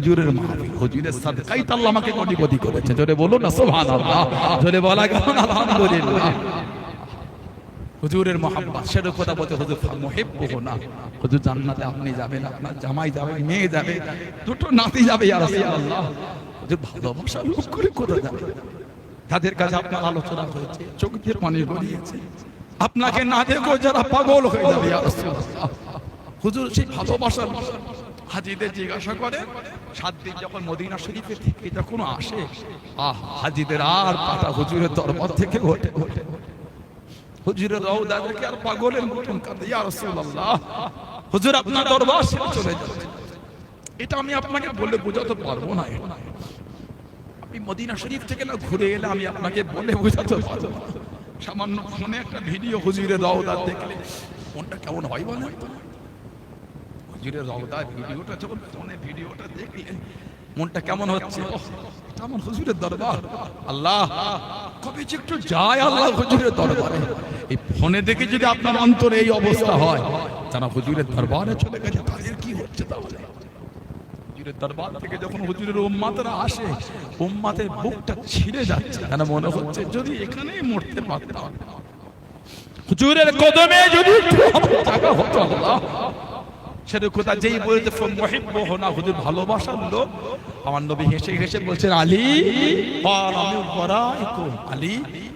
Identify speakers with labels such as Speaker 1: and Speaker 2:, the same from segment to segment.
Speaker 1: হুজুরের মাহফিল, হুজুরের সাদকাই তো আল্লাহ আমাকে কোটিপতি করেছে। জোরে বলুন না সুবহানাল্লাহ, জোরে বলা গেল না আলহামদুলিল্লাহ। হুজুরের মোহাব্বত, সেটা কথা বলতে হুজুর মুহিব্বুহু না, হুজুর জান্নাতে আপনি যাবেন, আপনার জামাই যাবে, মেয়ে যাবে, দুটো নাতি যাবে ইয়া রাসূলুল্লাহ। হুজুর ভালোবাসা লোক করে কোথা যাবে? তাদের কাছে আপনার আলোচনা হয়েছে, চোখ দিয়ে পানি গড়িয়েছে, আপনাকে না দেখো যারা পাগল হয়ে যাবে ইয়া রাসূলুল্লাহ। হুজুর সেই ভালোবাসার হাজীদের জিজ্ঞাসা করে, 7 দিন যখন মদিনা শরীফে থেকে যখন আসে, হাজীদের আর পাতা হুজুরের দরবার থেকে ওঠে ওঠে, হুজুরের রওজা দেখে আর পাগলের মতন কাঁদে, ইয়া রাসূলুল্লাহ হুজুর আপনার দরবার ছেড়ে চলে যাচ্ছে। এটা আমি আপনাকে বলে বোঝাতে পারবো না। আপনি মদিনা শরীফ থেকে না ঘুরে এলে আমি আপনাকে বলে বোঝাতে পারবো না। সামান্য ফোনে একটা ভিডিও হুজুরের রওজা দেখলে মনটা কেমন হয় বলেন? হুজুরের রওজা ভিডিওটা যখন ফোনে ভিডিওটা দেখলে মনটা কেমন হচ্ছে? এটা আমার হুজুরের দরবার, আল্লাহ কবে যে একটু যায় আল্লাহ হুজুরের দরবারে। এই ফোনে দেখে যদি আপনার অন্তরে এই অবস্থা হয়, যারা হুজুরের দরবারে চলে গেছে তাদের কি হচ্ছে তাহলে? হুজুরের দরবার থেকে যখন হুজুরের উম্মতরা আসে, উম্মতের বুকটা ছিঁড়ে যাচ্ছে, কেন মনে হচ্ছে যদি এখানেই মরতে পারতাম, হুজুরের কদমে যদি একটু জায়গা হতো আল্লাহ। সেটা কথা যেই বলতে মুহিব্বুহু না, হুজুর ভালোবাসার লোক। আমার নবী হেসে হেসে বলছেন, আলী আমি ওয়ারাইকুম, আলী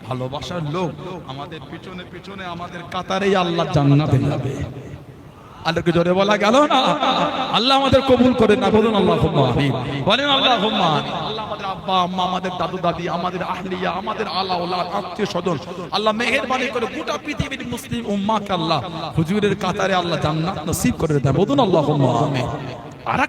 Speaker 1: ভালোবাসার লোক, আমাদের পিছনে পিছনে আমাদের কাতারেই আল্লাহ জান্নাতে যাবে। আল্লাহকে জোরে বলা গেল না? আল্লাহ আমাদের কবুল করে না, বলুন আল্লাহুম্মা আমিন, বলেন আল্লাহুম্মা আমিন। আল্লাহ আমাদের আব্বা আম্মা, আমাদের দাদু দাদি, আমাদের আহলিয়া, আমাদের আলা ওলাদ আত্মীয় স্বজন, আল্লাহ মেহেরবানি করে গোটা পৃথিবীর মুসলিম উম্মাহকে আল্লাহ হুজুরের কাতারে আল্লাহ জান্নাত নসিব করে দেয়, বলুন আল্লাহুম্মা আমিন। আর